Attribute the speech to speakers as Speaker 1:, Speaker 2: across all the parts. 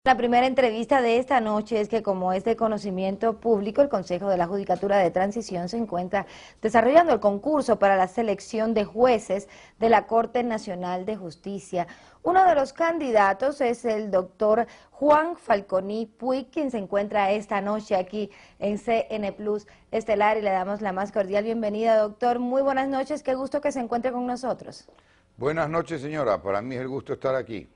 Speaker 1: La primera entrevista de esta noche es que, como es de conocimiento público, el Consejo de la Judicatura de Transición se encuentra desarrollando el concurso para la selección de jueces de la Corte Nacional de Justicia. Uno de los candidatos es el doctor Juan Falconi Puig, quien se encuentra esta noche aquí en CN Plus Estelar, y le damos la más cordial bienvenida, doctor. Muy buenas noches, qué gusto que se encuentre con nosotros.
Speaker 2: Buenas noches, señora. Para mí es el gusto estar aquí.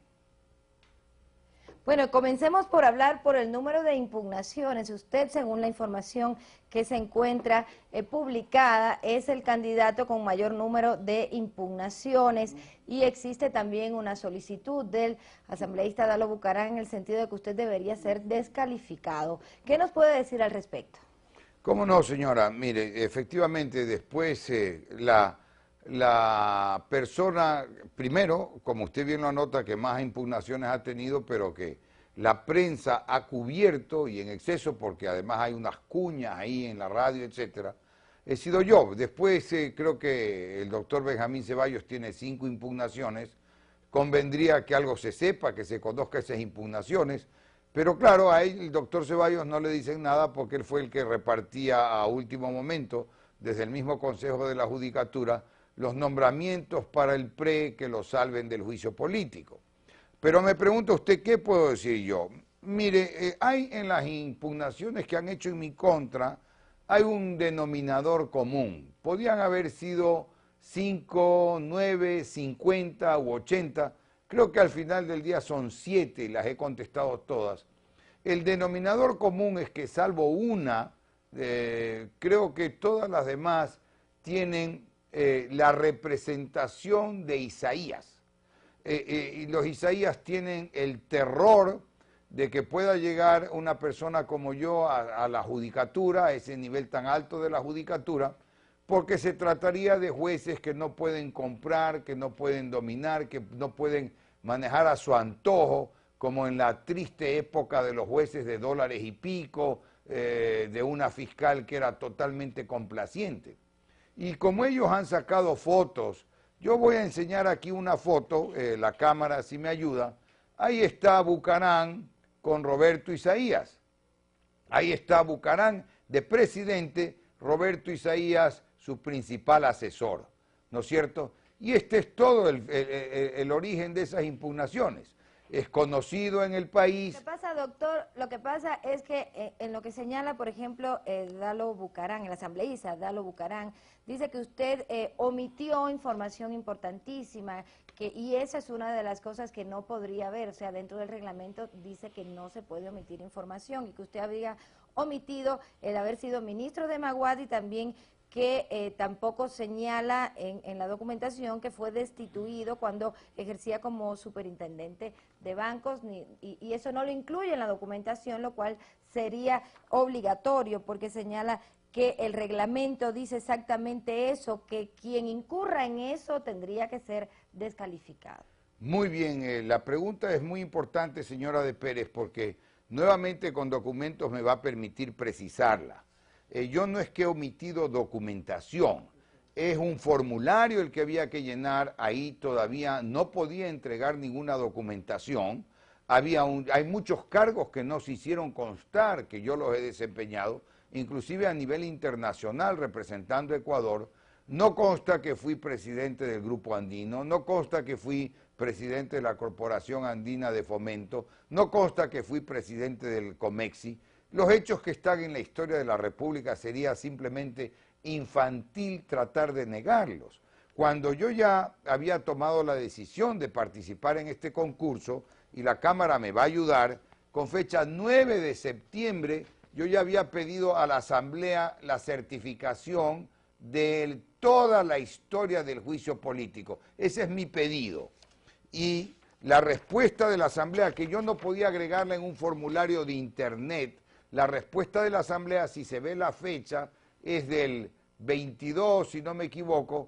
Speaker 1: Bueno, comencemos por hablar por el número de impugnaciones. Usted, según la información que se encuentra publicada, es el candidato con mayor número de impugnaciones, y existe también una solicitud del asambleísta Dalo Bucaram en el sentido de que usted debería ser descalificado. ¿Qué nos puede decir al respecto?
Speaker 2: ¿Cómo no, señora? Mire, efectivamente, después la persona, primero, como usted bien lo anota, que más impugnaciones ha tenido, pero que la prensa ha cubierto y en exceso, porque además hay unas cuñas ahí en la radio, etcétera, he sido yo. Después creo que el doctor Benjamín Ceballos tiene 5 impugnaciones. Convendría que algo se sepa, que se conozca esas impugnaciones, pero claro, a él, el doctor Ceballos, no le dicen nada porque él fue el que repartía a último momento, desde el mismo Consejo de la Judicatura, los nombramientos para el PRE que lo salven del juicio político. Pero me pregunta usted, ¿qué puedo decir yo? Mire, hay en las impugnaciones que han hecho en mi contra, hay un denominador común. Podían haber sido 5, 9, 50 u 80, creo que al final del día son 7, las he contestado todas. El denominador común es que salvo una, creo que todas las demás tienen la representación de Isaías. Y los Isaías tienen el terror de que pueda llegar una persona como yo a la judicatura, a ese nivel tan alto de la judicatura, porque se trataría de jueces que no pueden comprar, que no pueden dominar, que no pueden manejar a su antojo, como en la triste época de los jueces de dólares y pico, de una fiscal que era totalmente complaciente. Y como ellos han sacado fotos, yo voy a enseñar aquí una foto, la cámara si me ayuda. Ahí está Bucaram con Roberto Isaías. Ahí está Bucaram de presidente, Roberto Isaías su principal asesor, ¿no es cierto? Y este es todo el origen de esas impugnaciones. Es conocido en el país.
Speaker 1: Lo que pasa, doctor, lo que pasa es que en lo que señala, por ejemplo, Dalo Bucaram, el asambleísta Dalo Bucaram, dice que usted omitió información importantísima, y esa es una de las cosas que no podría haber. O sea, dentro del reglamento dice que no se puede omitir información, y que usted había omitido el haber sido ministro de Maguad, y también que tampoco señala en la documentación que fue destituido cuando ejercía como superintendente de bancos, y eso no lo incluye en la documentación, lo cual sería obligatorio, porque señala que el reglamento dice exactamente eso, que quien incurra en eso tendría que ser descalificado.
Speaker 2: Muy bien, la pregunta es muy importante, señora de Pérez, porque nuevamente con documentos me va a permitir precisarla. Yo no es que he omitido documentación, es un formulario el que había que llenar, ahí todavía no podía entregar ninguna documentación, hay muchos cargos que no se hicieron constar, que yo los he desempeñado, inclusive a nivel internacional representando a Ecuador. No consta que fui presidente del Grupo Andino, no consta que fui presidente de la Corporación Andina de Fomento, no consta que fui presidente del Comexi. Los hechos que están en la historia de la República sería simplemente infantil tratar de negarlos. Cuando yo ya había tomado la decisión de participar en este concurso, y la Cámara me va a ayudar, con fecha 9 de septiembre, yo ya había pedido a la Asamblea la certificación de toda la historia del juicio político. Ese es mi pedido. Y la respuesta de la Asamblea, que yo no podía agregarla en un formulario de internet, la respuesta de la Asamblea, si se ve la fecha, es del 22, si no me equivoco.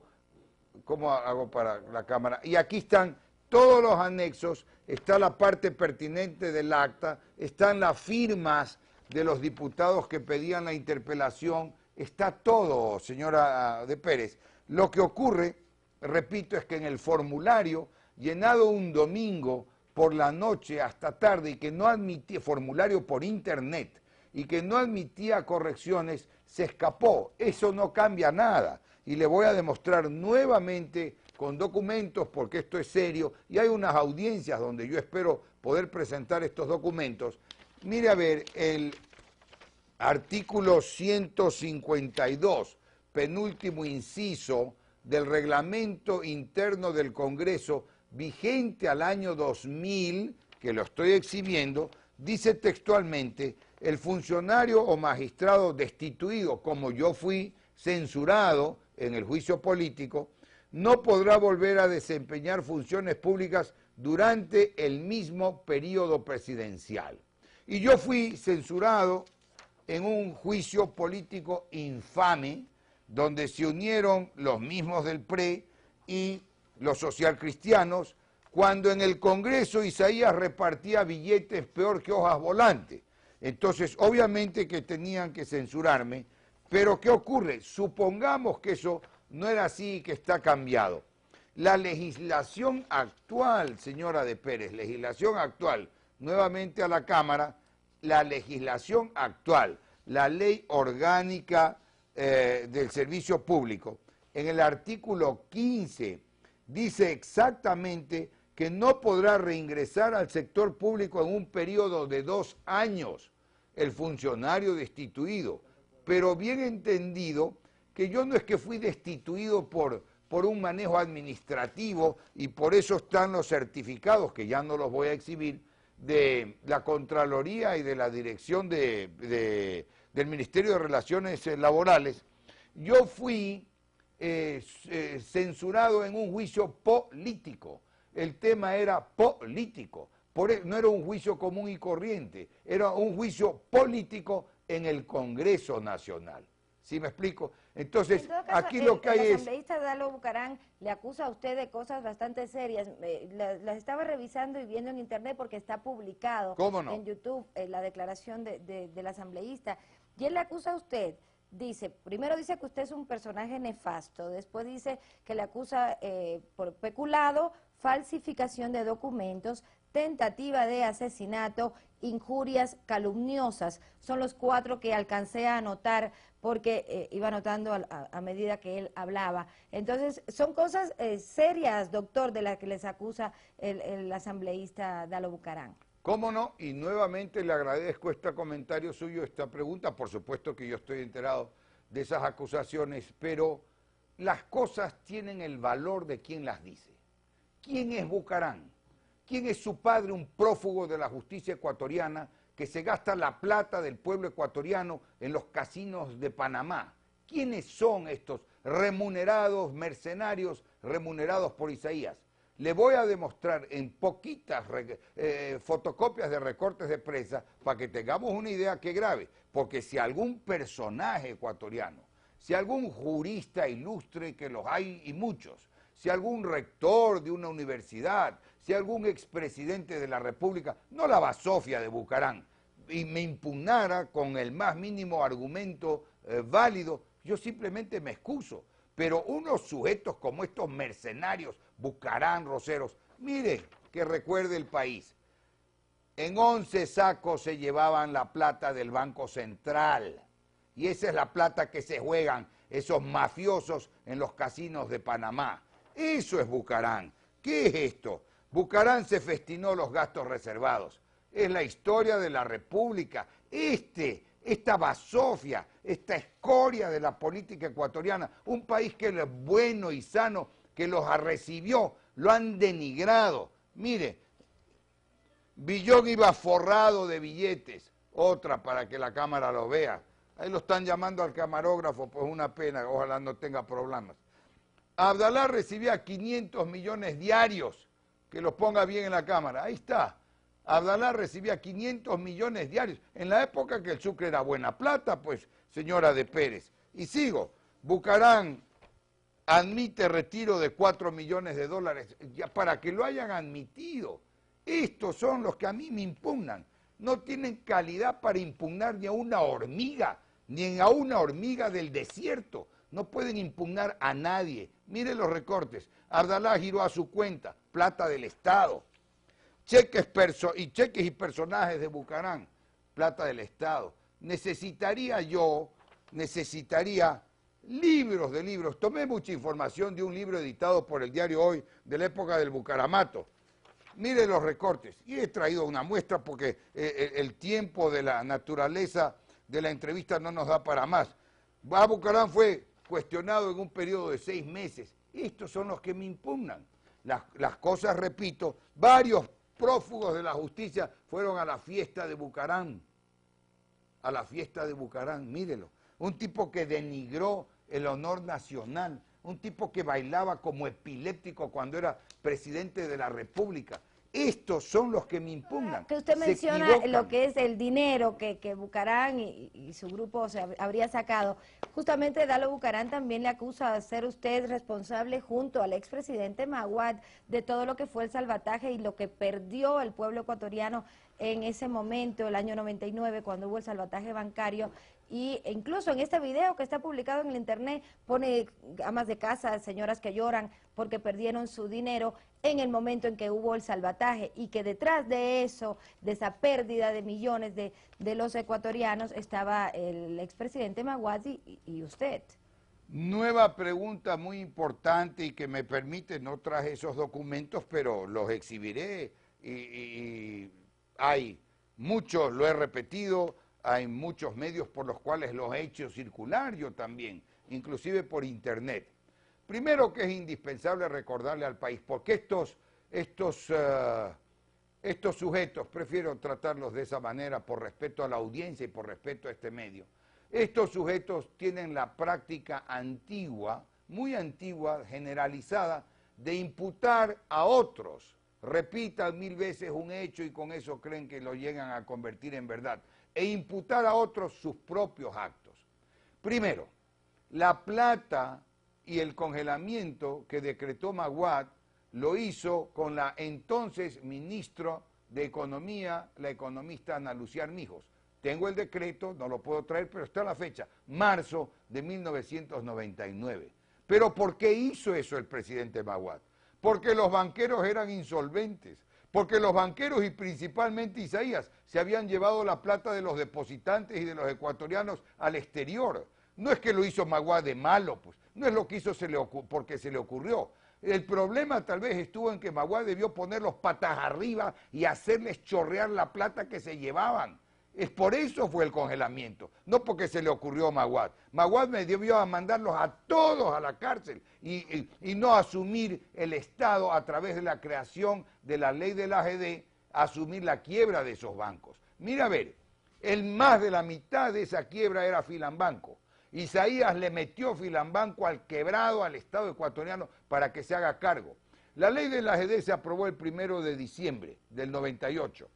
Speaker 2: ¿Cómo hago para la cámara? Y aquí están todos los anexos, está la parte pertinente del acta, están las firmas de los diputados que pedían la interpelación, está todo, señora de Pérez. Lo que ocurre, repito, es que en el formulario, llenado un domingo por la noche hasta tarde y que no admitía formulario por internet y que no admitía correcciones, se escapó. Eso no cambia nada. Y le voy a demostrar nuevamente con documentos, porque esto es serio, y hay unas audiencias donde yo espero poder presentar estos documentos. Mire a ver, el artículo 152, penúltimo inciso del reglamento interno del Congreso, vigente al año 2000, que lo estoy exhibiendo, dice textualmente: el funcionario o magistrado destituido, como yo fui censurado en el juicio político, no podrá volver a desempeñar funciones públicas durante el mismo periodo presidencial. Y yo fui censurado en un juicio político infame, donde se unieron los mismos del PRE y los socialcristianos, cuando en el Congreso Isaías repartía billetes peor que hojas volantes. Entonces, obviamente que tenían que censurarme, pero ¿qué ocurre? Supongamos que eso no era así y que está cambiado. La legislación actual, señora de Pérez, legislación actual, nuevamente a la Cámara, la legislación actual, la ley orgánica del servicio público, en el artículo 15, dice exactamente que no podrá reingresar al sector público en un periodo de 2 años el funcionario destituido. Pero bien entendido que yo no es que fui destituido por un manejo administrativo y por eso están los certificados, que ya no los voy a exhibir, de la Contraloría y de la Dirección del Ministerio de Relaciones Laborales. Yo fui censurado en un juicio político. El tema era político. No era un juicio común y corriente, era un juicio político en el Congreso Nacional. ¿Sí me explico? Entonces,
Speaker 1: caso,
Speaker 2: aquí lo que hay es...
Speaker 1: El asambleísta Dalo Bucarán le acusa a usted de cosas bastante serias. Las estaba revisando y viendo en internet porque está publicado en YouTube la declaración del asambleísta. Y él le acusa a usted, primero dice que usted es un personaje nefasto, después dice que le acusa por peculado, falsificación de documentos, tentativa de asesinato, injurias calumniosas. Son los 4 que alcancé a anotar porque iba anotando a medida que él hablaba. Entonces, son cosas serias, doctor, de las que les acusa el asambleísta Dalo Bucarán.
Speaker 2: ¿Cómo no? Y nuevamente le agradezco este comentario suyo, esta pregunta. Por supuesto que yo estoy enterado de esas acusaciones, pero las cosas tienen el valor de quien las dice. ¿Quién es Bucarán? ¿Quién es su padre, un prófugo de la justicia ecuatoriana que se gasta la plata del pueblo ecuatoriano en los casinos de Panamá? ¿Quiénes son estos remunerados mercenarios remunerados por Isaías? Le voy a demostrar en poquitas fotocopias de recortes de prensa para que tengamos una idea que grave, porque si algún personaje ecuatoriano, si algún jurista ilustre, que los hay y muchos, si algún rector de una universidad, si algún expresidente de la República, no la basofia de Bucarán, y me impugnara con el más mínimo argumento válido, yo simplemente me excuso. Pero unos sujetos como estos mercenarios, Bucarán, Roseros, mire, que recuerde el país. En 11 sacos se llevaban la plata del Banco Central. Y esa es la plata que se juegan esos mafiosos en los casinos de Panamá. Eso es Bucarán. ¿Qué es esto? Bucarán se festinó los gastos reservados. Es la historia de la República. Esta basofia, esta escoria de la política ecuatoriana, un país que es bueno y sano, que los recibió, lo han denigrado. Mire, Villón iba forrado de billetes, otra para que la cámara lo vea. Ahí lo están llamando al camarógrafo, pues una pena, ojalá no tenga problemas. Abdalá recibía 500 millones diarios, que los ponga bien en la cámara, ahí está. Abdalá recibía 500 millones diarios, en la época que el Sucre era buena plata, pues, señora de Pérez. Y sigo, Bucarán admite retiro de 4 millones de dólares, ya para que lo hayan admitido. Estos son los que a mí me impugnan. No tienen calidad para impugnar ni a una hormiga, ni a una hormiga del desierto. No pueden impugnar a nadie. Mire los recortes. Abdalá giró a su cuenta, plata del Estado. cheques y personajes de Bucarán, plata del Estado. Necesitaría libros de libros. Tomé mucha información de un libro editado por el diario Hoy de la época del Bucaramato. Mire los recortes. Y he traído una muestra porque el tiempo de la naturaleza de la entrevista no nos da para más. Bucarán fue cuestionado en un periodo de 6 meses. Estos son los que me impugnan. Las cosas, repito, varios prófugos de la justicia fueron a la fiesta de Bucarán. A la fiesta de Bucarán, mírelo. Un tipo que denigró el honor nacional, un tipo que bailaba como epiléptico cuando era presidente de la República. Estos son los que me impugnan.
Speaker 1: Que usted menciona lo que es el dinero que Bucarán y su grupo habría sacado. Justamente Dalo Bucarán también le acusa de ser usted responsable junto al expresidente Maguad de todo lo que fue el salvataje y lo que perdió el pueblo ecuatoriano en ese momento, el año 99, cuando hubo el salvataje bancario. Y incluso en este video que está publicado en el internet pone amas de casa, señoras que lloran porque perdieron su dinero en el momento en que hubo el salvataje, y que detrás de eso, de esa pérdida de millones de los ecuatorianos, estaba el expresidente Maguad y usted.
Speaker 2: Nueva pregunta muy importante y que me permite, no traje esos documentos, pero los exhibiré y hay muchos, lo he repetido, hay muchos medios por los cuales los he hecho circular yo también, inclusive por internet. Primero que es indispensable recordarle al país, porque estos sujetos, prefiero tratarlos de esa manera por respeto a la audiencia y por respeto a este medio, estos sujetos tienen la práctica antigua, muy antigua, generalizada, de imputar a otros. Repitan 1000 veces un hecho y con eso creen que lo llegan a convertir en verdad. E imputar a otros sus propios actos. Primero, la plata y el congelamiento que decretó Maguad lo hizo con la entonces ministro de Economía, la economista Ana Lucía Armijos. Tengo el decreto, no lo puedo traer, pero está la fecha, marzo de 1999. ¿Pero por qué hizo eso el presidente Maguad? Porque los banqueros eran insolventes, porque los banqueros y principalmente Isaías se habían llevado la plata de los depositantes y de los ecuatorianos al exterior. No es que lo hizo Maguad de malo, pues, no es lo que hizo porque se le ocurrió. El problema tal vez estuvo en que Maguad debió poner los patas arriba y hacerles chorrear la plata que se llevaban. Es por eso fue el congelamiento, no porque se le ocurrió a Maguad. Maguad me debió a mandarlos a todos a la cárcel y no asumir el Estado a través de la creación de la ley del AGD, asumir la quiebra de esos bancos. Mira a ver, más de la mitad de esa quiebra era Filambanco. Isaías le metió Filambanco al quebrado al Estado ecuatoriano para que se haga cargo. La ley del AGD se aprobó el 1 de diciembre del 98.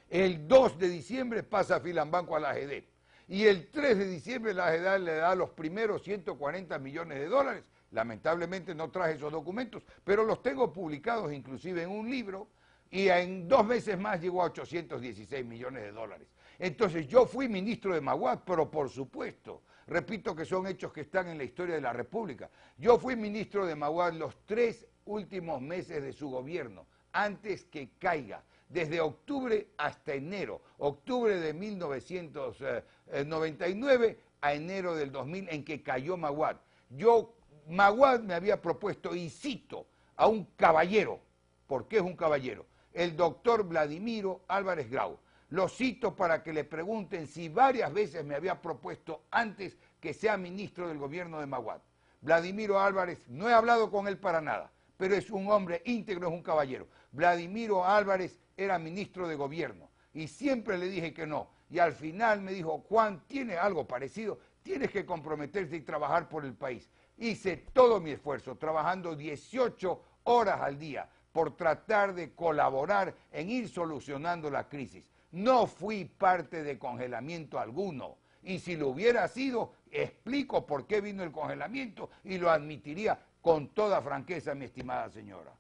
Speaker 2: El 2 de diciembre pasa Filambanco a la AGD. Y el 3 de diciembre la AGD le da los primeros 140 millones de dólares. Lamentablemente no traje esos documentos, pero los tengo publicados inclusive en un libro. Y en 2 meses más llegó a 816 millones de dólares. Entonces yo fui ministro de Maguad, pero por supuesto, repito que son hechos que están en la historia de la República. Yo fui ministro de Maguad los 3 últimos meses de su gobierno, antes que caiga. Desde octubre hasta enero, octubre de 1999 a enero del 2000 en que cayó Maguad. Maguad me había propuesto, y cito, a un caballero, porque es un caballero, el doctor Vladimiro Álvarez Grau. Lo cito para que le pregunten si varias veces me había propuesto antes que sea ministro del gobierno de Maguad. Vladimiro Álvarez, no he hablado con él para nada, pero es un hombre íntegro, es un caballero. Vladimiro Álvarez era ministro de gobierno y siempre le dije que no. Y al final me dijo, Juan, ¿tiene algo parecido? Tienes que comprometerte y trabajar por el país. Hice todo mi esfuerzo, trabajando 18 horas al día por tratar de colaborar en ir solucionando la crisis. No fui parte de congelamiento alguno. Y si lo hubiera sido, explico por qué vino el congelamiento y lo admitiría con toda franqueza, mi estimada señora.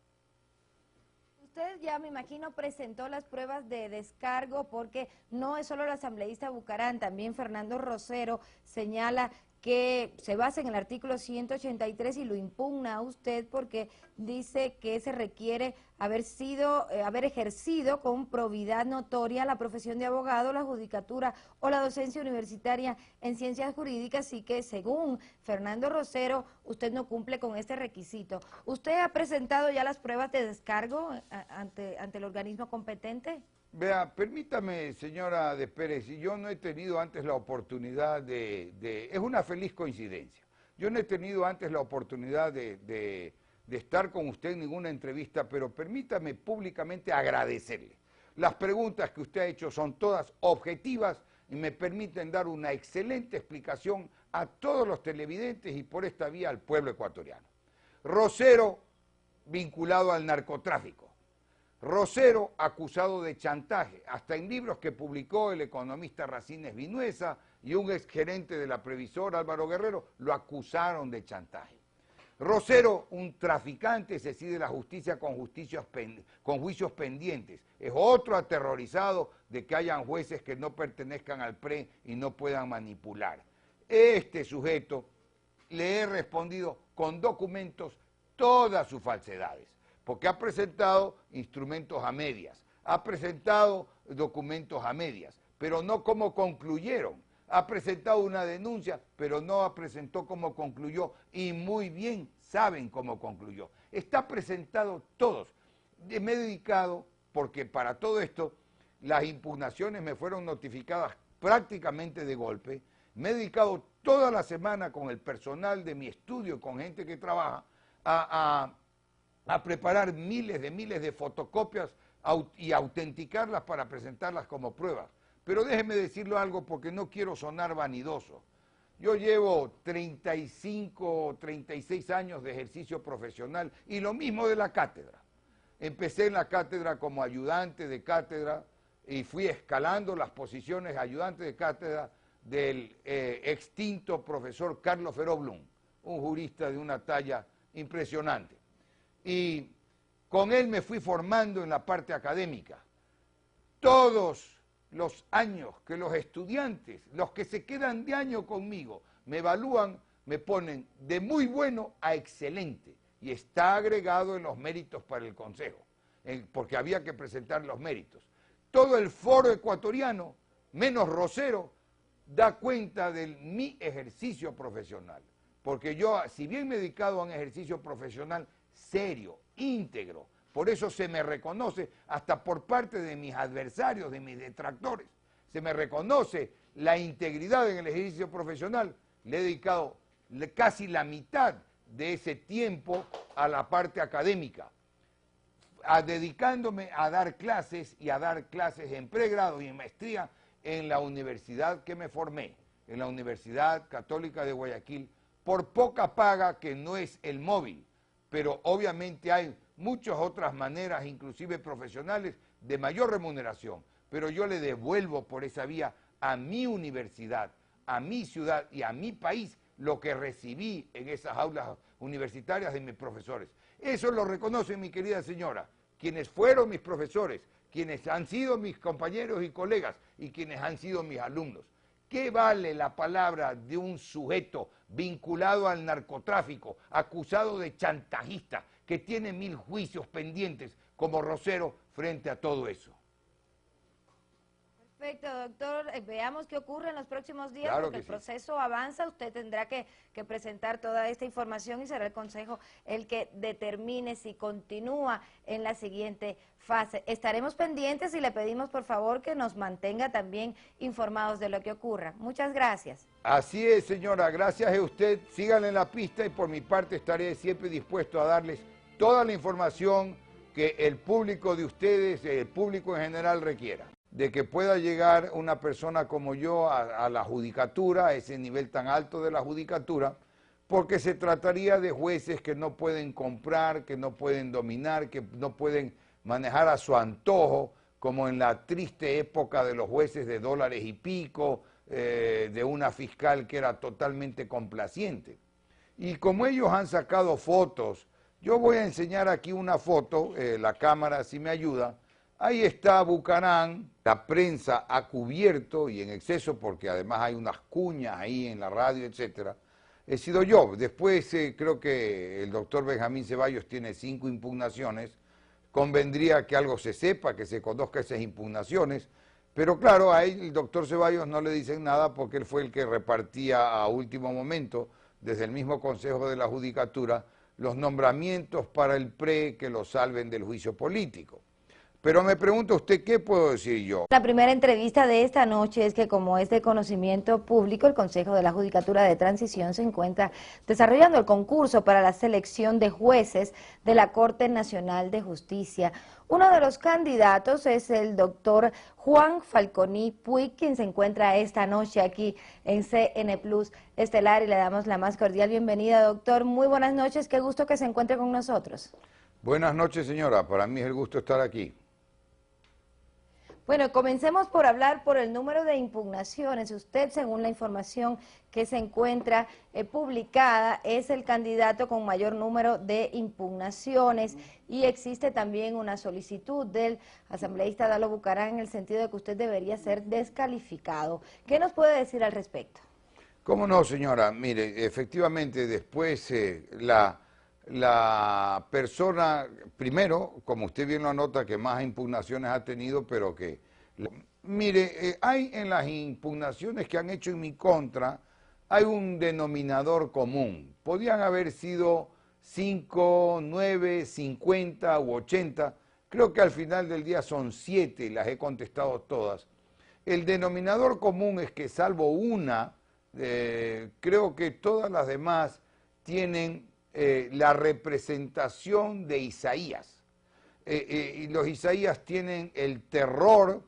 Speaker 1: Usted ya, me imagino, presentó las pruebas de descargo, porque no es solo el asambleísta Bucarán, también Fernando Rosero señala que se basa en el artículo 183 y lo impugna a usted porque dice que se requiere haber ejercido con probidad notoria la profesión de abogado, la judicatura o la docencia universitaria en ciencias jurídicas, y que según Fernando Rosero usted no cumple con este requisito. ¿Usted ha presentado ya las pruebas de descargo ante el organismo competente?
Speaker 2: Vea, permítame, señora de Pérez, yo no he tenido antes la oportunidad es una feliz coincidencia. Yo no he tenido antes la oportunidad de estar con usted en ninguna entrevista, pero permítame públicamente agradecerle. Las preguntas que usted ha hecho son todas objetivas y me permiten dar una excelente explicación a todos los televidentes y por esta vía al pueblo ecuatoriano. Rosero vinculado al narcotráfico. Rosero acusado de chantaje, hasta en libros que publicó el economista Racines Vinuesa y un exgerente de la Previsora, Álvaro Guerrero, lo acusaron de chantaje. Rosero, un traficante, se decide la justicia con juicios pendientes. Es otro aterrorizado de que hayan jueces que no pertenezcan al PRE y no puedan manipular. Este sujeto le he respondido con documentos todas sus falsedades, porque ha presentado instrumentos a medias, ha presentado documentos a medias, pero no como concluyeron. Ha presentado una denuncia, pero no presentó cómo concluyó, y muy bien saben cómo concluyó. Está presentado todos. Me he dedicado, porque para todo esto las impugnaciones me fueron notificadas prácticamente de golpe, me he dedicado toda la semana con el personal de mi estudio, con gente que trabaja, a preparar miles de fotocopias y autenticarlas para presentarlas como pruebas. Pero déjeme decirlo algo porque no quiero sonar vanidoso. Yo llevo 35, 36 años de ejercicio profesional y lo mismo de la cátedra. Empecé en la cátedra como ayudante de cátedra y fui escalando las posiciones ayudante de cátedra del extinto profesor Carlos Feró Blum, un jurista de una talla impresionante. Y con él me fui formando en la parte académica. Todos los años que los estudiantes, los que se quedan de año conmigo, me evalúan, me ponen de muy bueno a excelente, y está agregado en los méritos para el Consejo, porque había que presentar los méritos. Todo el foro ecuatoriano, menos Rosero, da cuenta de mi ejercicio profesional, porque yo, si bien me he dedicado a un ejercicio profesional serio, íntegro, por eso se me reconoce hasta por parte de mis adversarios, de mis detractores, se me reconoce la integridad en el ejercicio profesional. Le he dedicado casi la mitad de ese tiempo a la parte académica, dedicándome a dar clases y a dar clases en pregrado y en maestría en la universidad que me formé, en la Universidad Católica de Guayaquil, por poca paga, que no es el móvil, pero obviamente hay muchas otras maneras, inclusive profesionales, de mayor remuneración, pero yo le devuelvo por esa vía a mi universidad, a mi ciudad y a mi país lo que recibí en esas aulas universitarias de mis profesores. Eso lo reconocen, mi querida señora, quienes fueron mis profesores, quienes han sido mis compañeros y colegas y quienes han sido mis alumnos. ¿Qué vale la palabra de un sujeto vinculado al narcotráfico, acusado de chantajista, que tiene 1000 juicios pendientes como Rosero frente a todo eso?
Speaker 1: Perfecto, doctor. Veamos qué ocurre en los próximos días,
Speaker 2: Claro
Speaker 1: porque el
Speaker 2: sí.
Speaker 1: proceso avanza. Usted tendrá que presentar toda esta información y será el Consejo el que determine si continúa en la siguiente fase. Estaremos pendientes y le pedimos, por favor, que nos mantenga también informados de lo que ocurra. Muchas gracias.
Speaker 2: Así es, señora. Gracias a usted. Síganle en la pista y por mi parte estaré siempre dispuesto a darles toda la información que el público de ustedes, el público en general requiera, de que pueda llegar una persona como yo a la judicatura, a ese nivel tan alto de la judicatura, porque se trataría de jueces que no pueden comprar, que no pueden dominar, que no pueden manejar a su antojo, como en la triste época de los jueces de dólares y pico, de una fiscal que era totalmente complaciente. Y como ellos han sacado fotos, yo voy a enseñar aquí una foto, la cámara si me ayuda, Ahí está Bucarán, la prensa ha cubierto y en exceso porque además hay unas cuñas ahí en la radio, etcétera. He sido yo. Después creo que el doctor Benjamín Ceballos tiene 5 impugnaciones. Convendría que algo se sepa, que se conozca esas impugnaciones. Pero claro, a él, el doctor Ceballos, no le dicen nada porque él fue el que repartía a último momento, desde el mismo Consejo de la Judicatura, los nombramientos para el PRE que lo salven del juicio político. Pero me pregunta usted, ¿qué puedo decir yo?
Speaker 1: La primera entrevista de esta noche es que, como es de conocimiento público, el Consejo de la Judicatura de Transición se encuentra desarrollando el concurso para la selección de jueces de la Corte Nacional de Justicia. Uno de los candidatos es el doctor Juan Falconi Puig, quien se encuentra esta noche aquí en CN Plus Estelar, y le damos la más cordial bienvenida, doctor. Muy buenas noches, qué gusto que se encuentre con nosotros.
Speaker 2: Buenas noches, señora, para mí es el gusto estar aquí.
Speaker 1: Bueno, comencemos por hablar por el número de impugnaciones. Usted, según la información que se encuentra publicada, es el candidato con mayor número de impugnaciones, y existe también una solicitud del asambleísta Dalo Bucarán en el sentido de que usted debería ser descalificado. ¿Qué nos puede decir al respecto?
Speaker 2: ¿Cómo no, señora? Mire, efectivamente, después la persona, primero, como usted bien lo anota, que más impugnaciones ha tenido, pero que... Mire, hay en las impugnaciones que han hecho en mi contra, hay un denominador común. Podían haber sido 5, 9, 50 u 80. Creo que al final del día son 7, las he contestado todas. El denominador común es que, salvo una, creo que todas las demás tienen la representación de Isaías. Y los Isaías tienen el terror